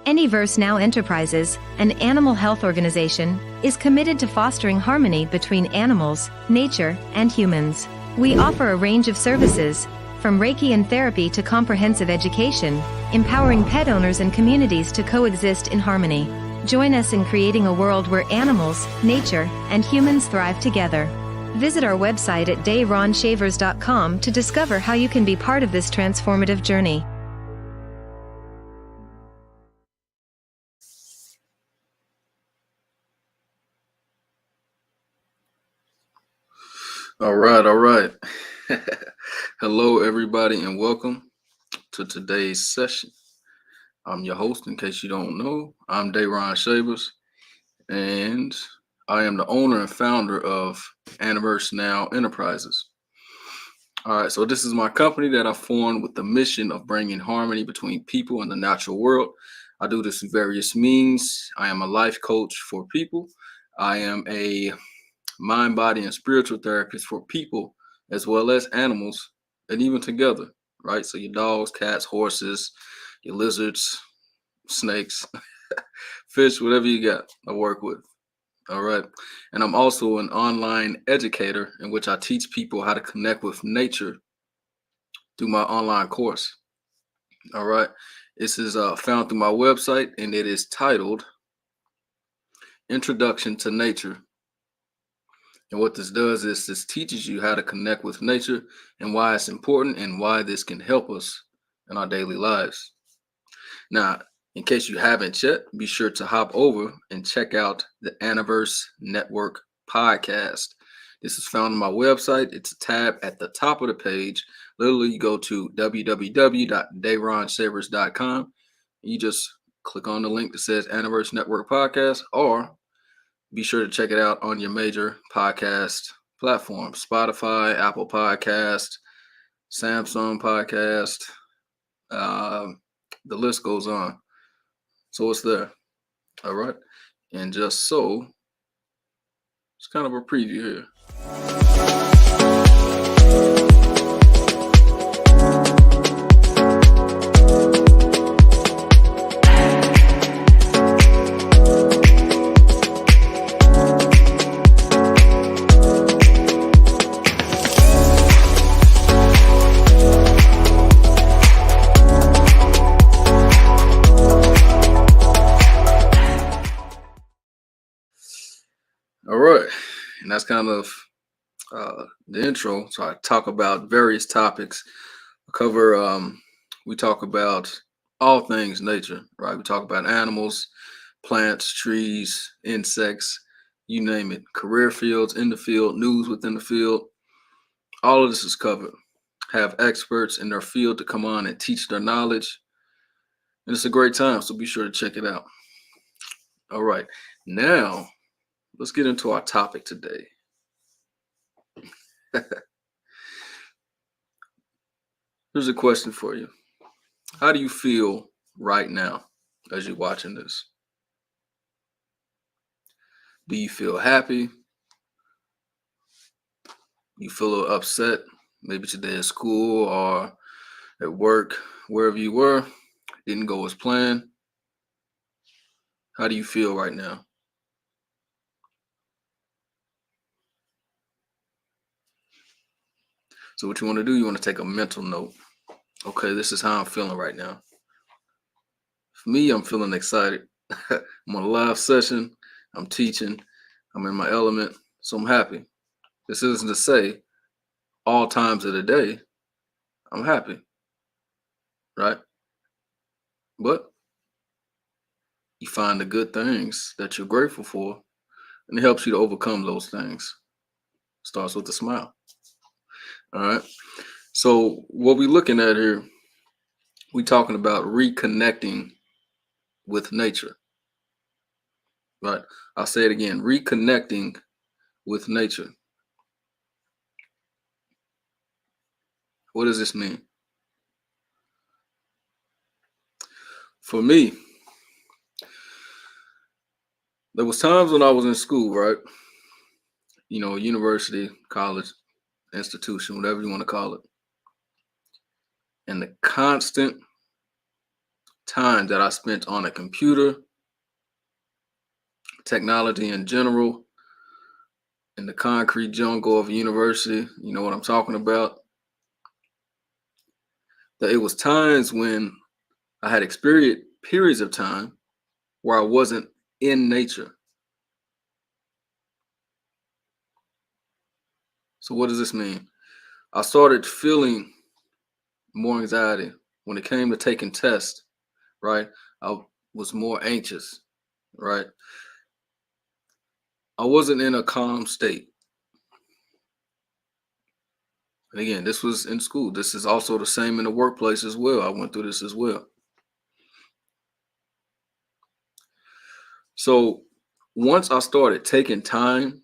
Aniverse Now Enterprises, an animal health organization, is committed to fostering harmony between animals, nature, and humans. We offer a range of services, from Reiki and therapy to comprehensive education, empowering pet owners and communities to coexist in harmony. Join us in creating a world where animals, nature, and humans thrive together. Visit our website at DaRonShavers.com to discover how you can be part of this transformative journey. All right. Hello, everybody, and welcome to today's session. I'm your host, in case you don't know. I'm DaRon Shavers, and I am the owner and founder of Aniverse Now Enterprises. All right, so this is my company that I formed with the mission of bringing harmony between people and the natural world. I do this through various means. I am a life coach for people. I am a mind, body, and spiritual therapist for people as well as animals, and even together, right? So your dogs, cats, horses, your lizards, snakes, fish, whatever you got, I work with. All right. And I'm also an online educator in which I teach people how to connect with nature through my online course. All right. This is found through my website, and it is titled Introduction to Nature. And what this does is this teaches you how to connect with nature and why it's important and why this can help us in our daily lives. Now, in case you haven't yet, be sure to hop over and check out the Aniverse Network podcast. This is found on my website. It's a tab at the top of the page. Literally, you go to www.DaRonShavers.com. You just click on the link that says Aniverse Network podcast, or be sure to check it out on your major podcast platforms: Spotify, Apple Podcast, Samsung Podcast. The list goes on. So it's there. All right. And just so, it's kind of a preview here. All right, and that's kind of the intro. So I talk about various topics. We talk about all things nature, right? We talk about animals, plants, trees, insects, you name it. Career fields, in the field, news within the field. All of this is covered. Have experts in their field to come on and teach their knowledge. And it's a great time, so be sure to check it out. All right, now let's get into our topic today. Here's a question for you. How do you feel right now as you're watching this? Do you feel happy? You feel a little upset? Maybe today at school or at work, wherever you were, didn't go as planned. How do you feel right now? So what you want to do, you want to take a mental note. Okay, this is how I'm feeling right now. For me, I'm feeling excited. I'm on a live session. I'm teaching. I'm in my element. So I'm happy. This isn't to say all times of the day I'm happy, right? But you find the good things that you're grateful for, and it helps you to overcome those things. Starts with a smile. All right. So what we're looking at here, we're talking about reconnecting with nature. Right. I'll say it again, reconnecting with nature. What does this mean? For me, there was times when I was in school, right? You know, university, college, institution, whatever you want to call it. And the constant time that I spent on a computer, technology in general, in the concrete jungle of a university, you know what I'm talking about, that it was times when I had experienced periods of time where I wasn't in nature. So what does this mean? I started feeling more anxiety when it came to taking tests, right? I was more anxious, right? I wasn't in a calm state. And again, this was in school. This is also the same in the workplace as well. I went through this as well. So once I started taking time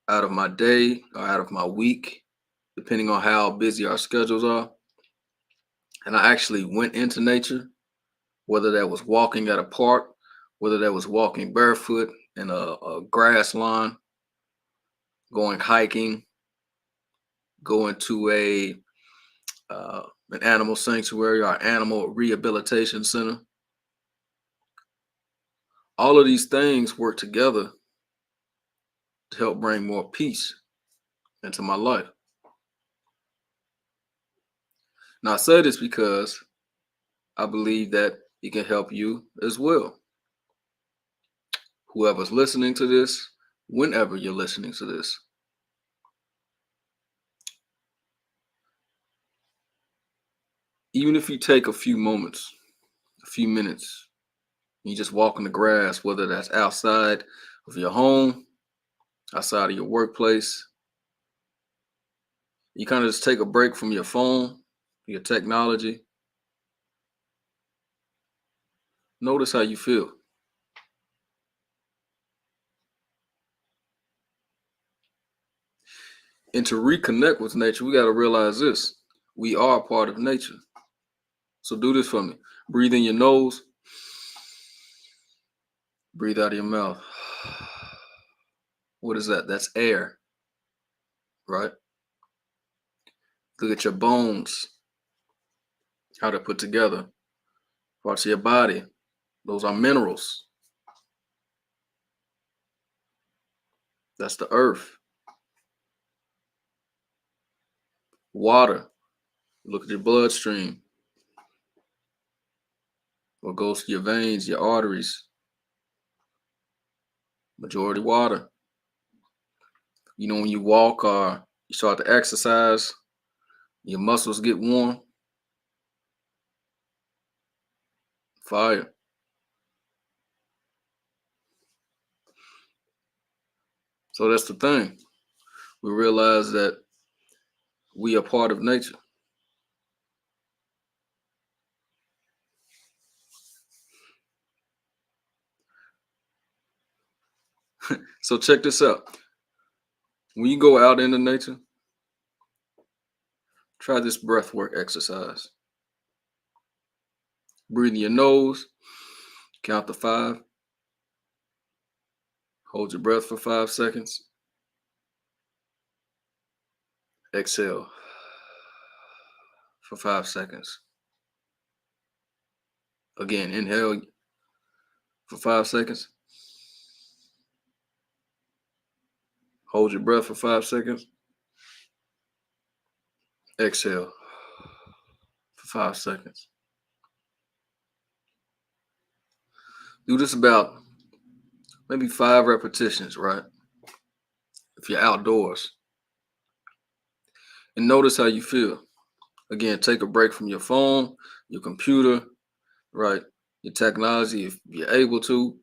out of my day or out of my week, depending on how busy our schedules are, and I actually went into nature, whether that was walking at a park, whether that was walking barefoot in a grass lawn, going hiking, going to an animal sanctuary or animal rehabilitation center. All of these things work together to help bring more peace into my life. Now, I say this because I believe that it can help you as well. Whoever's listening to this, whenever you're listening to this, even if you take a few moments, a few minutes, you just walk in the grass, whether that's outside of your home, outside of your workplace, you kind of just take a break from your phone, your technology. Notice how you feel. And to reconnect with nature, we got to realize this. We are a part of nature. So do this for me. Breathe in your nose. Breathe out of your mouth. What is that? That's air, right? Look at your bones, how they're put together. Parts of your body, those are minerals. That's the earth. Water. Look at your bloodstream. What goes to your veins, your arteries. Majority water. You know, when you walk or you start to exercise, your muscles get warm. Fire. So that's the thing. We realize that we are part of nature. So check this out. When you go out into nature, try this breath work exercise. Breathe in your nose, count to 5. Hold your breath for 5 seconds. Exhale for 5 seconds. Again, inhale for 5 seconds. Hold your breath for 5 seconds. Exhale for 5 seconds. Do this about maybe 5 repetitions, right? If you're outdoors. And notice how you feel. Again, take a break from your phone, your computer, right? Your technology, if you're able to.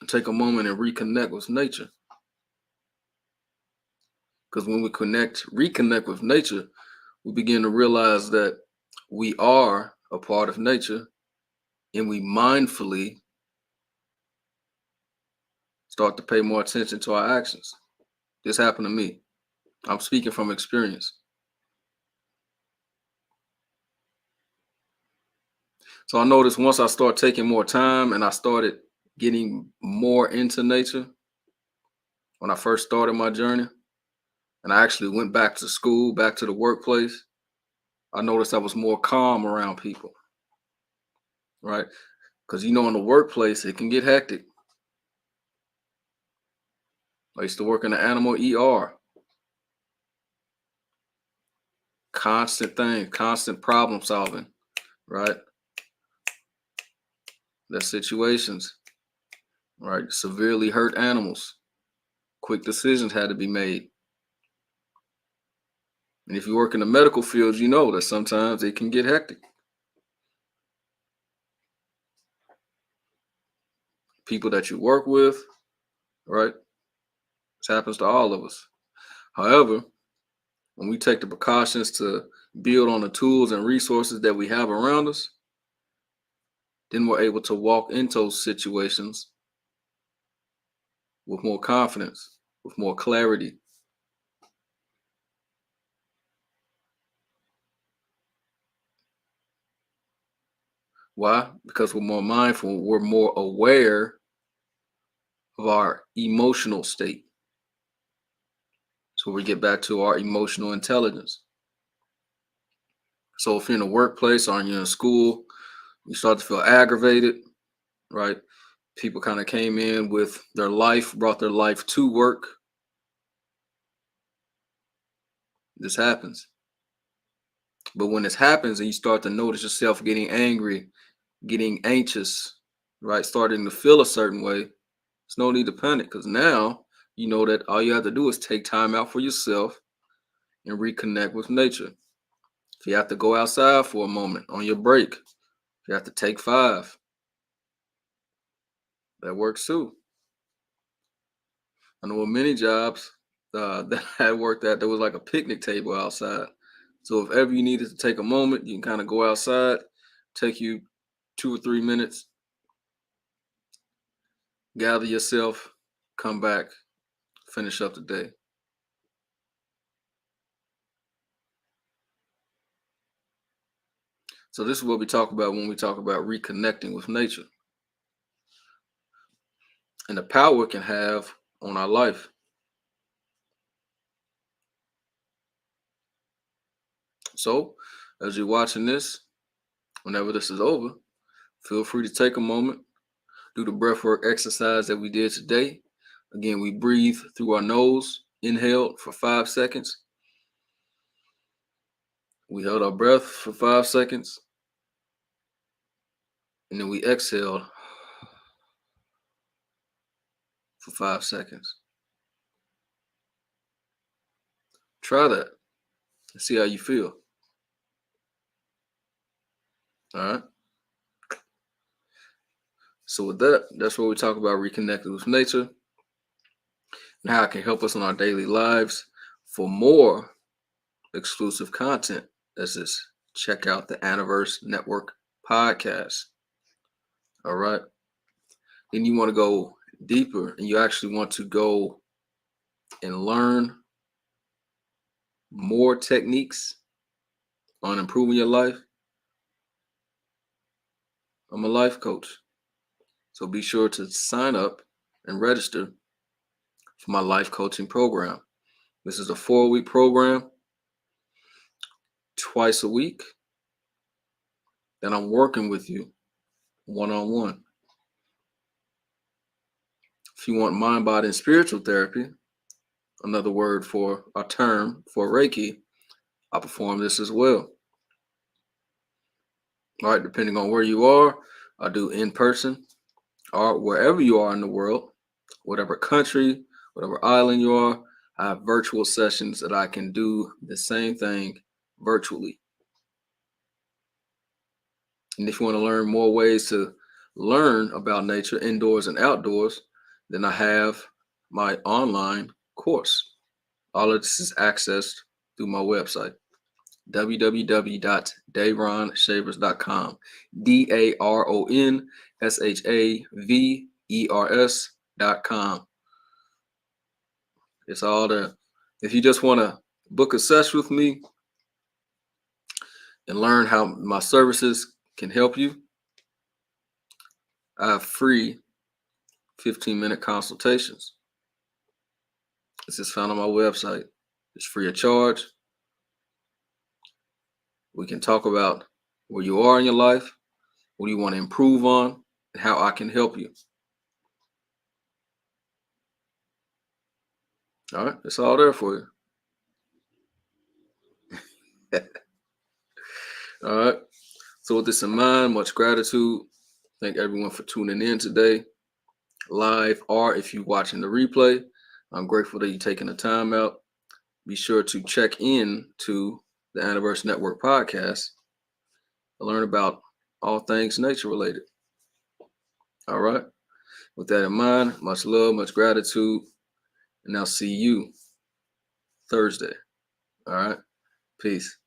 Take a moment and reconnect with nature. Because when we reconnect with nature, we begin to realize that we are a part of nature and we mindfully start to pay more attention to our actions. This happened to me. I'm speaking from experience. So I noticed once I started taking more time and I started getting more into nature, when I first started my journey, and I actually went back to school, back to the workplace, I noticed I was more calm around people. right? Because in the workplace, it can get hectic. I used to work in the animal ER. Constant thing, constant problem solving, right? There's situations, right? Severely hurt animals. Quick decisions had to be made. And if you work in the medical field, you know that sometimes it can get hectic. People that you work with, right? This happens to all of us. However, when we take the precautions to build on the tools and resources that we have around us, then we're able to walk into those situations with more confidence, with more clarity. Why? Because we're more mindful, we're more aware of our emotional state. So we get back to our emotional intelligence. So if you're in a workplace or you're in school, you start to feel aggravated, right? People kind of came in with their life, brought their life to work. This happens. But when this happens and you start to notice yourself getting angry, getting anxious, right? Starting to feel a certain way, there's no need to panic because now you know that all you have to do is take time out for yourself and reconnect with nature. If you have to go outside for a moment on your break, if you have to take 5, that works too. I know with many jobs that I worked at, there was like a picnic table outside. So if ever you needed to take a moment, you can kind of go outside, take you 2 or 3 minutes, gather yourself, come back, finish up the day. So this is what we talk about when we talk about reconnecting with nature and the power it can have on our life. So as you're watching this, whenever this is over, feel free to take a moment, do the breathwork exercise that we did today. Again, we breathe through our nose, inhaled for 5 seconds. We held our breath for 5 seconds. And then we exhaled for 5 seconds. Try that and see how you feel. All right. So with that, that's where we talk about reconnecting with nature and how it can help us in our daily lives. For more exclusive content, that's just check out the Aniverse Network podcast. All right. Then you want to go deeper and you actually want to go and learn more techniques on improving your life. I'm a life coach. So be sure to sign up and register for my life coaching program. This is a 4-week program, twice a week, that I'm working with you one-on-one. If you want mind, body, and spiritual therapy, another word for a term for Reiki, I perform this as well. All right, depending on where you are, I do in person or wherever you are in the world, whatever country, whatever island you are, I have virtual sessions that I can do the same thing virtually. And if you want to learn more ways to learn about nature indoors and outdoors, then I have my online course. All of this is accessed through my website, www.DaRonShavers.com. DaronShavers.com. It's all there. If you just want to book a session with me and learn how my services can help you, I have free 15-minute consultations. This is found on my website. It's free of charge. We can talk about where you are in your life, What do you want to improve on? And how I can help you. All right, it's all there for you. All right. So with this in mind, much gratitude. Thank everyone for tuning in today, live, or if you're watching the replay. I'm grateful that you're taking the time out. Be sure to check in to the Aniverse Network podcast to learn about all things nature related. All right. With that in mind, much love, much gratitude, and I'll see you Thursday. All right. Peace.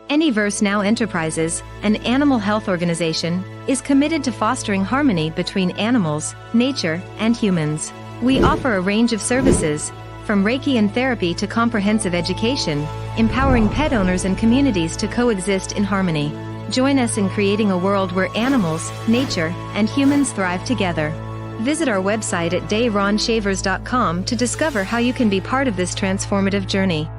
Aniverse Now Enterprises, an animal health organization, is committed to fostering harmony between animals, nature, and humans. We offer a range of services, from Reiki and therapy to comprehensive education, empowering pet owners and communities to coexist in harmony. Join us in creating a world where animals, nature, and humans thrive together. Visit our website at DaRonshavers.com to discover how you can be part of this transformative journey.